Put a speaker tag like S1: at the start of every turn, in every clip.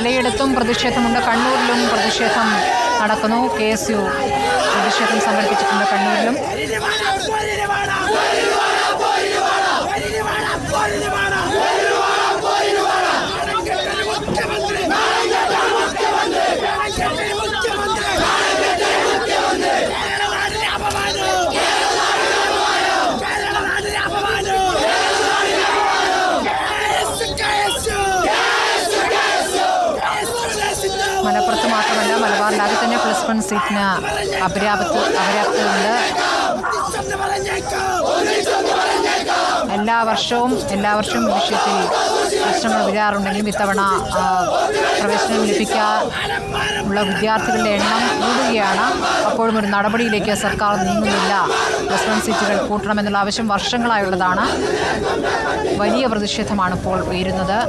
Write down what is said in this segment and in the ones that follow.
S1: പലയിടത്തും പ്രതിഷേധമുണ്ട്. കണ്ണൂരിലും പ്രതിഷേധം നടക്കുന്നു. KSU പ്രതിഷേധം സംഘടിപ്പിച്ചിട്ടുണ്ട് കണ്ണൂരിലും. മലപ്പുറത്ത് മാത്രമല്ല മലബാറിലാകെ തന്നെ +1 സീറ്റിന് അപര്യാപ്തതയുണ്ട്. എല്ലാ വർഷവും വിഷയത്തിൽ പ്രശ്നങ്ങൾ വരാറുണ്ടെങ്കിലും ഇത്തവണ പ്രവേശനം ലഭിക്കാനുള്ള വിദ്യാർത്ഥികളുടെ എണ്ണം കൂടുകയാണ്. അപ്പോഴും ഒരു നടപടിയിലേക്ക് സർക്കാർ നീങ്ങുന്നില്ല. +1 സീറ്റുകൾ കൂട്ടണമെന്നുള്ള ആവശ്യം വർഷങ്ങളായുള്ളതാണ്. വലിയ പ്രതിഷേധമാണ് ഇപ്പോൾ ഉയരുന്നത്.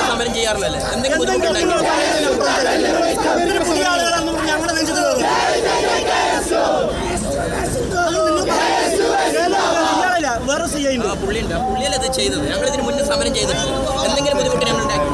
S2: സമരം ചെയ്യാറില്ലല്ലേ? എന്തെങ്കിലും പുള്ളിയല്ലേ ചെയ്തത്? ഞങ്ങളിതിന് മുന്നേ സമരം ചെയ്തിട്ടുണ്ട്. എന്തെങ്കിലും ബുദ്ധിമുട്ട് ഞങ്ങൾ ഉണ്ടാക്കി?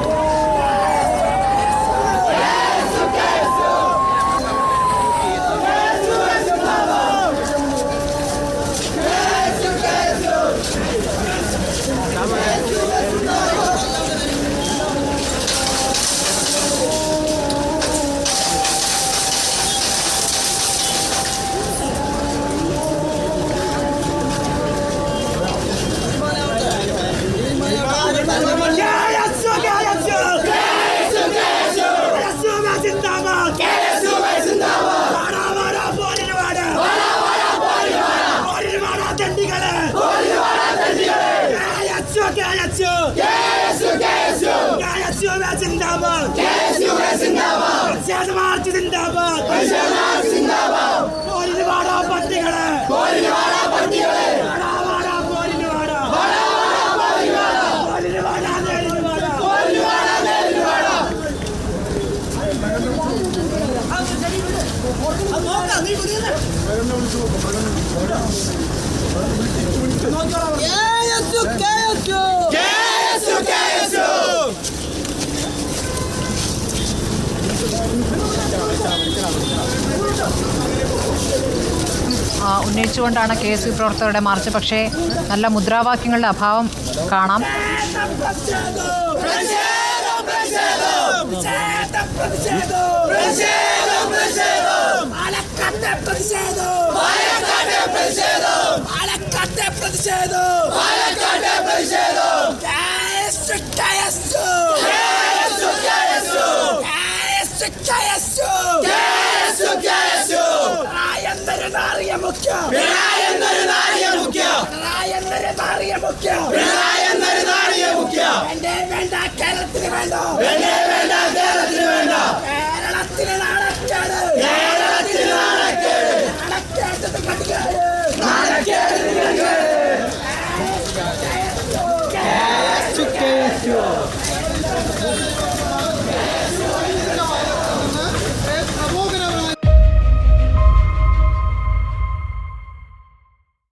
S1: ഉന്നയിച്ചുകൊണ്ടാണ് KSU പ്രവർത്തകരുടെ മാർച്ച്. പക്ഷേ നല്ല മുദ്രാവാക്യങ്ങളുടെ അഭാവം കാണാം.
S2: കേരളത്തിന്